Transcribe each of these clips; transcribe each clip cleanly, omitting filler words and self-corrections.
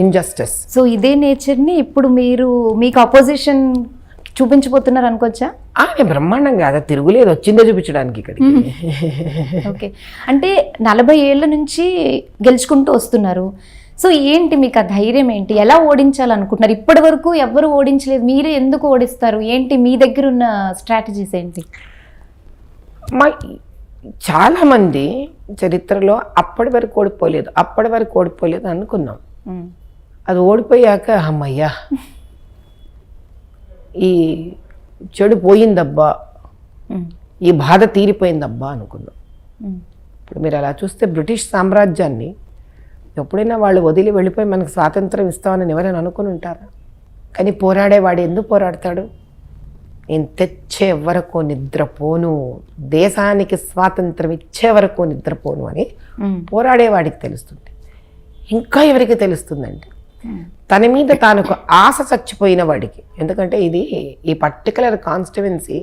Injustice. So ఇదే నేచర్ని ఇప్పుడు మీకు అపోజిషన్ చూపించబోతున్నారు అనుకోవచ్చా? బ్రహ్మాండంగా అదే తిరుగులేదు, వచ్చిందే చూపించడానికి ఇక్కడికి. ఓకే, అంటే 40 ఏళ్ల నుంచి గెలుచుకుంటూ వస్తున్నారు. సో ఏంటి మీకు ఆ ధైర్యం ఏంటి? ఎలా ఓడించాలనుకుంటున్నారు? ఇప్పటి వరకు ఎవరు ఓడించలేదు, మీరే ఎందుకు ఓడిస్తారు? ఏంటి మీ దగ్గర ఉన్న స్ట్రాటజీస్ ఏంటి? చాలామంది చరిత్రలో అప్పటి వరకు ఓడిపోలేదు అనుకున్నాం. అది ఓడిపోయాక అమ్మయ్యా ఈ చెడు పోయిందబ్బా, ఈ బాధ తీరిపోయిందబ్బా అనుకున్నాం. ఇప్పుడు మీరు అలా చూస్తే బ్రిటిష్ సామ్రాజ్యాన్ని ఎప్పుడైనా వాళ్ళు వదిలి వెళ్ళిపోయి మనకు స్వాతంత్రం ఇస్తామని ఎవరైనా అనుకుని ఉంటారా? కానీ పోరాడేవాడు ఎందుకు పోరాడతాడు? నేను తెచ్చే వరకు నిద్రపోను, దేశానికి స్వాతంత్రం ఇచ్చే వరకు నిద్రపోను అని పోరాడేవాడికి తెలుస్తుంది. ఇంకా ఎవరికి తెలుస్తుందండి? తన మీద తానుకు ఆశ చచ్చిపోయిన వాడికి. ఎందుకంటే ఈ పర్టికులర్ కాన్స్టిట్యువెన్సీ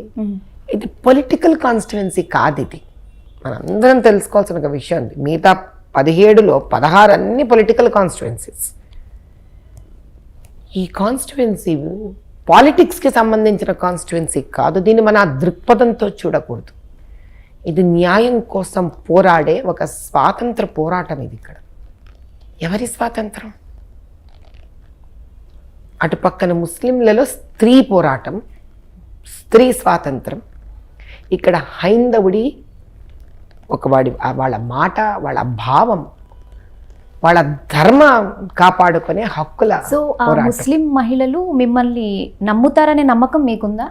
ఇది పొలిటికల్ కాన్స్టిట్యువెన్సీ కాదు. ఇది మనందరం తెలుసుకోవాల్సిన ఒక విషయం ఉంది. మిగతా 17లో 16 అన్ని పొలిటికల్ కాన్స్టిట్యువెన్సీస్. ఈ కాన్స్టిట్యువెన్సీ పాలిటిక్స్కి సంబంధించిన కాన్స్టిట్యువెన్సీ కాదు. దీన్ని మన దృక్పథంతో చూడకూడదు. ఇది న్యాయం కోసం పోరాడే ఒక స్వాతంత్ర పోరాటం. ఇది ఇక్కడ ఎవరి స్వాతంత్రం? అటుపక్కన ముస్లింలలో స్త్రీ పోరాటం, స్త్రీ స్వాతంత్రం. ఇక్కడ హైందవుడి వాళ్ళ మాట, వాళ్ళ భావం, వాళ్ళ ధర్మ కాపాడుకునే హక్కుల. సో ముస్లిం మహిళలు మిమ్మల్ని నమ్ముతారనే నమ్మకం మీకుందా?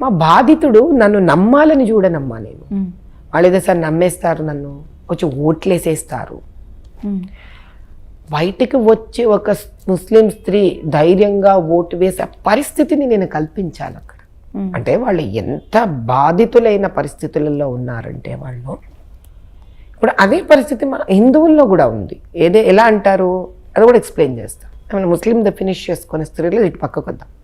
మా బాధితుడు నన్ను నమ్మాలని చూడనమ్మా నేను. వాళ్ళు ఏదో సార్ నమ్మేస్తారు, నన్ను వచ్చి ఓట్లేసేస్తారు. బయటికి వచ్చి ఒక ముస్లిం స్త్రీ ధైర్యంగా ఓటు వేసే పరిస్థితిని నేను కల్పించాలి అక్కడ. అంటే వాళ్ళు ఎంత బాధితులైన పరిస్థితులలో ఉన్నారంటే వాళ్ళు. ఇప్పుడు అదే పరిస్థితి మన హిందువుల్లో కూడా ఉంది. ఎలా అంటారు అది కూడా ఎక్స్ప్లెయిన్ చేస్తాం. ముస్లిం ఫినిష్ చేసుకునే స్త్రీలు ఇటు పక్కకు వద్దాం.